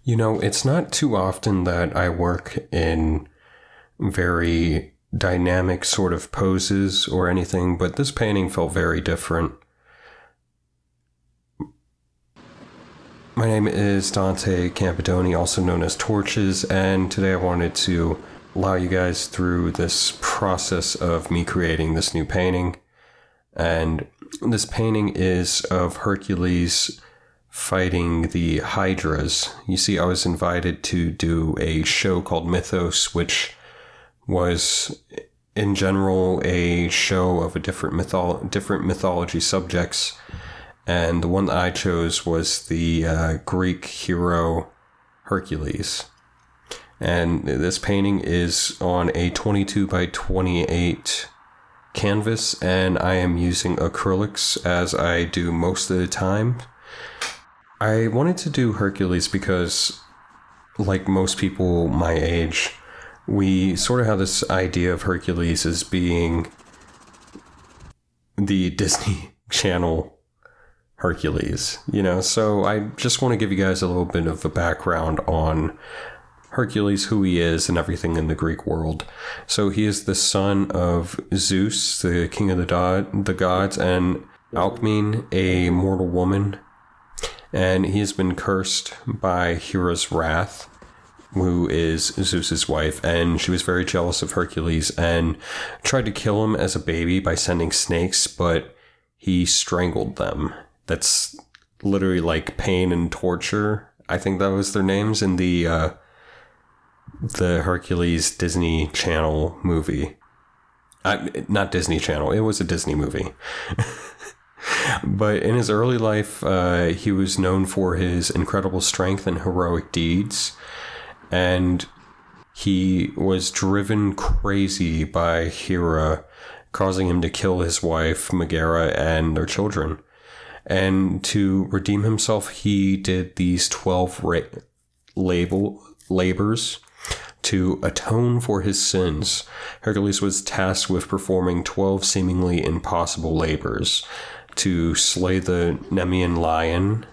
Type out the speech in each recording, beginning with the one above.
You know, it's not too often that I work in very dynamic sort of poses or anything, but this painting felt very different. My name is Dante Campadoni, also known as Torches, and today I wanted to allow you guys through this process of me creating this new painting. And this painting is of Hercules fighting the Hydras. You see, I was invited to do a show called Mythos, which was in general a show of a different mythology subjects. And the one that I chose was the Greek hero Hercules. And this painting is on a 22 by 28 canvas, and I am using acrylics as I do most of the time. I wanted to do Hercules because, like most people my age, we sort of have this idea of Hercules as being the Disney Channel Hercules, you know? So I just want to give you guys a little bit of a background on Hercules, who he is, and everything in the Greek world. So he is the son of Zeus, the king of the gods, and Alcmene, a mortal woman. And he has been cursed by Hera's wrath, who is Zeus's wife, and she was very jealous of Hercules and tried to kill him as a baby by sending snakes, but he strangled them. That's literally like pain and torture. I think that was their names in the Hercules Disney Channel movie. Not Disney Channel, it was a Disney movie. But in his early life, he was known for his incredible strength and heroic deeds. And he was driven crazy by Hera, causing him to kill his wife, Megara, and their children. And to redeem himself, he did these 12 labors to atone for his sins. Hercules was tasked with performing 12 seemingly impossible labors: to slay the Nemean lion,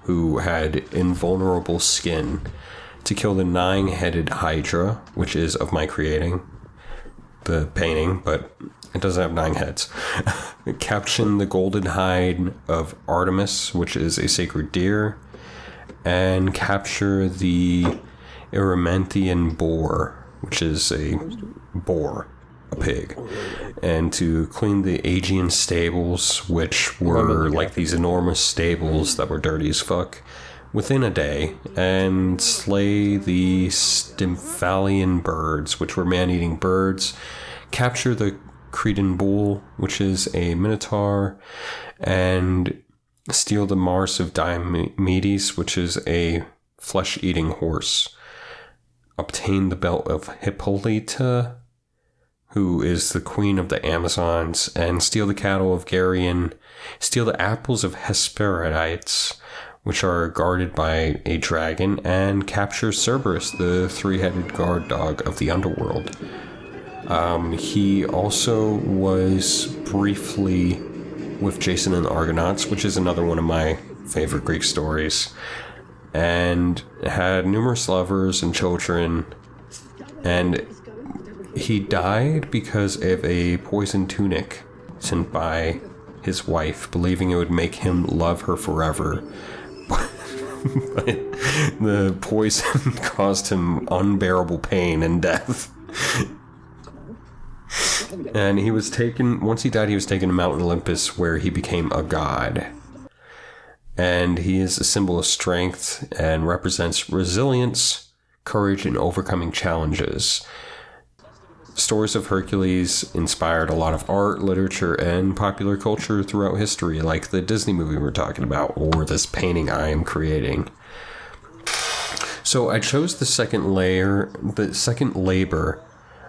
who had invulnerable skin; to kill the 9-headed Hydra, which is of my creating, the painting, but it doesn't have 9 heads; caption the golden hide of Artemis, which is a sacred deer; and capture the Erymanthian boar, which is a boar, a pig; and to clean the Aegean stables, which were like these enormous stables that were dirty as fuck, within a day; and slay the Stymphalian birds, which were man-eating birds; capture the Cretan bull, which is a minotaur; and steal the Mars of Diomedes, which is a flesh-eating horse; obtain the belt of Hippolyta, who is the queen of the Amazons; and steal the cattle of Geryon; steal the apples of Hesperides, which are guarded by a dragon; and capture Cerberus, the 3-headed guard dog of the underworld. He also was briefly with Jason and the Argonauts, which is another one of my favorite Greek stories, and had numerous lovers and children. And he died because of a poison tunic sent by his wife, believing it would make him love her forever. But the poison caused him unbearable pain and death. And he was taken, once he died, he was taken to Mount Olympus, where he became a god. And he is a symbol of strength and represents resilience, courage, and overcoming challenges. Stories of Hercules inspired a lot of art, literature, and popular culture throughout history, like the Disney movie we're talking about, or this painting I am creating. So I chose the second labor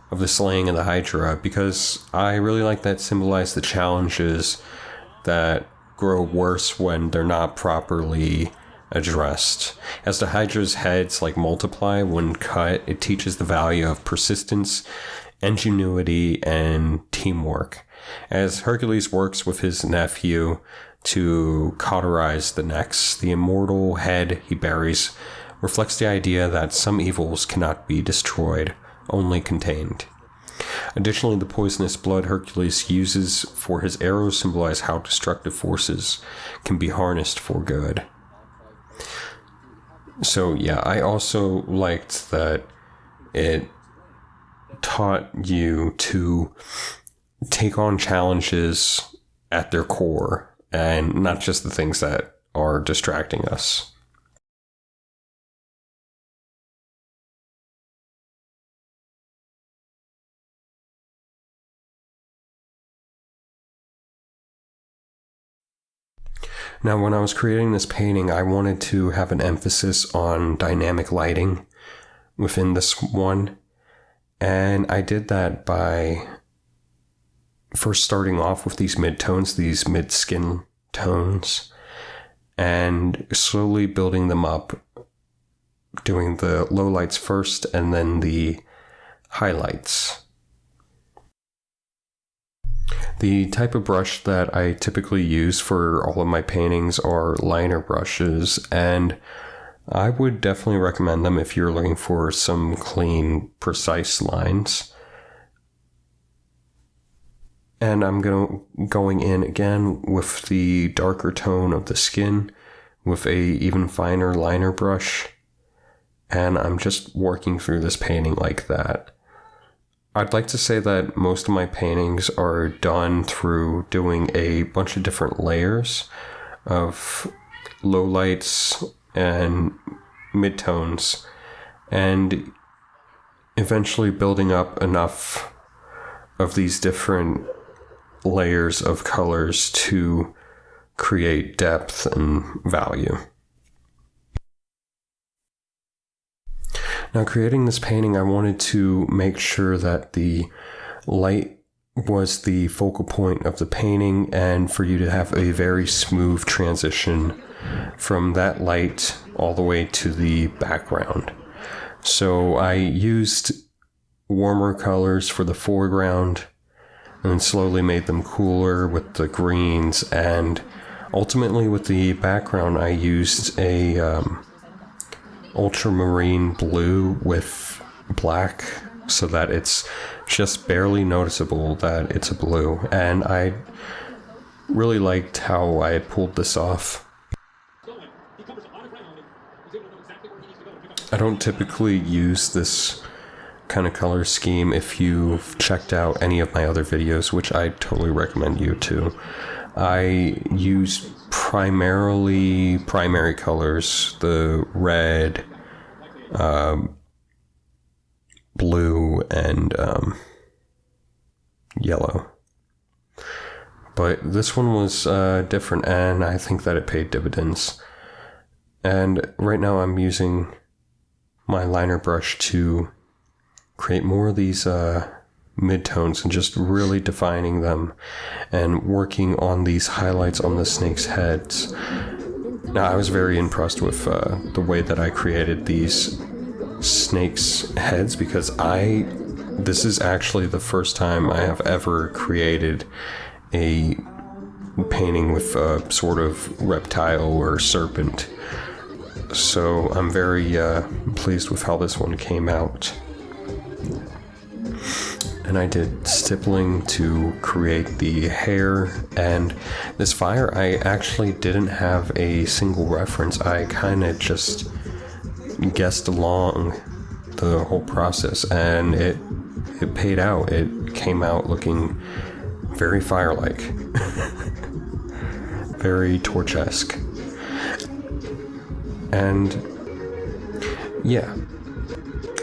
of the slaying of the Hydra because I really like that symbolize the challenges that grow worse when they're not properly addressed. As the Hydra's heads multiply when cut, it teaches the value of persistence, ingenuity, and teamwork. As Hercules works with his nephew to cauterize the necks, the immortal head he buries reflects the idea that some evils cannot be destroyed, only contained. Additionally, the poisonous blood Hercules uses for his arrows symbolize how destructive forces can be harnessed for good. So yeah, I also liked that it taught you to take on challenges at their core and not just the things that are distracting us. Now, when I was creating this painting, I wanted to have an emphasis on dynamic lighting within this one. And I did that by first starting off with these midtones, these mid-skin tones, and slowly building them up, doing the lowlights first and then the highlights. The type of brush that I typically use for all of my paintings are liner brushes, and I would definitely recommend them if you're looking for some clean, precise lines. And I'm going in again with the darker tone of the skin with a even finer liner brush, and I'm just working through this painting like that. I'd like to say that most of my paintings are done through doing a bunch of different layers of lowlights and midtones, and eventually building up enough of these different layers of colors to create depth and value. Now, creating this painting, I wanted to make sure that the light was the focal point of the painting and for you to have a very smooth transition from that light all the way to the background. So I used warmer colors for the foreground and then slowly made them cooler with the greens, and ultimately with the background I used a ultramarine blue with black so that it's just barely noticeable that it's a blue, and I really liked how I had pulled this off. I don't typically use this kind of color scheme. If you've checked out any of my other videos, which I totally recommend you to, I use primarily primary colors, the red, blue, and yellow. But this one was different, and I think that it paid dividends. And right now I'm using my liner brush to create more of these midtones and just really defining them and working on these highlights on the snake's heads. Now, I was very impressed with the way that I created these snakes' heads, because this is actually the first time I have ever created a painting with a sort of reptile or serpent. So I'm very pleased with how this one came out. And I did stippling to create the hair, and this fire, I actually didn't have a single reference. I kind of just guessed along the whole process, and it paid out. It came out looking very fire-like, very torch-esque. And yeah.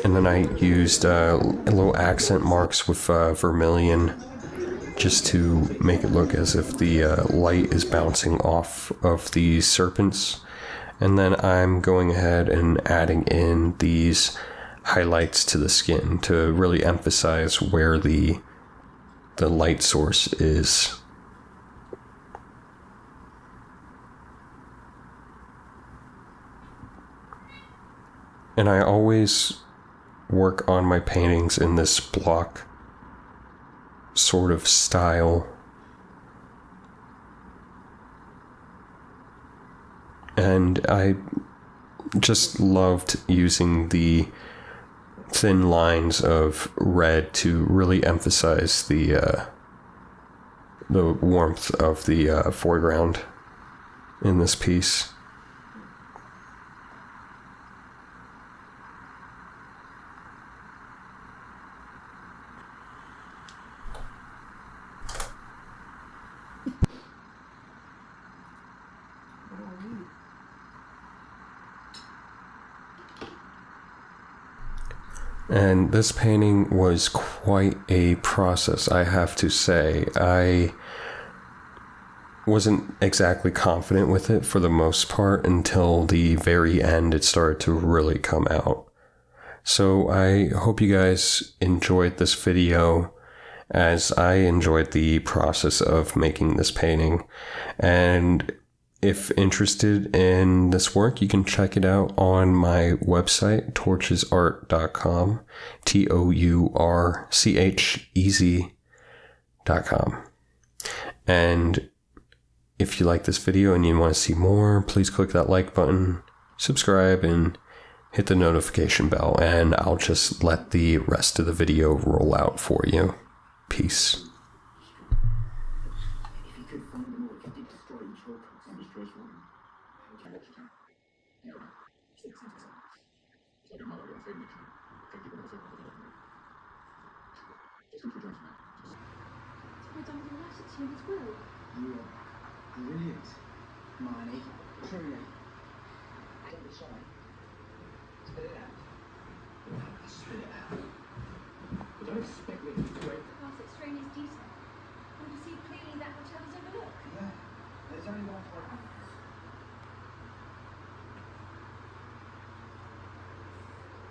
And then I used little accent marks with vermilion just to make it look as if the light is bouncing off of these serpents. And then I'm going ahead and adding in these highlights to the skin to really emphasize where the light source is. And I always work on my paintings in this block sort of style. And I just loved using the thin lines of red to really emphasize the warmth of the foreground in this piece. And this painting was quite a process, I have to say. I wasn't exactly confident with it for the most part until the very end it started to really come out. So I hope you guys enjoyed this video as I enjoyed the process of making this painting. And if interested in this work, you can check it out on my website, torchesart.com, TOURCHEZ.com. And if you like this video and you want to see more, please click that like button, subscribe, and hit the notification bell, and I'll just let the rest of the video roll out for you. Peace. You are brilliant, Marnie. Truly. Don't be shy. Spit it out. Spit it out. But don't expect me to be great. The classic strain is decent. When you see clearly that hotel is overlooked. Yeah. There's only one for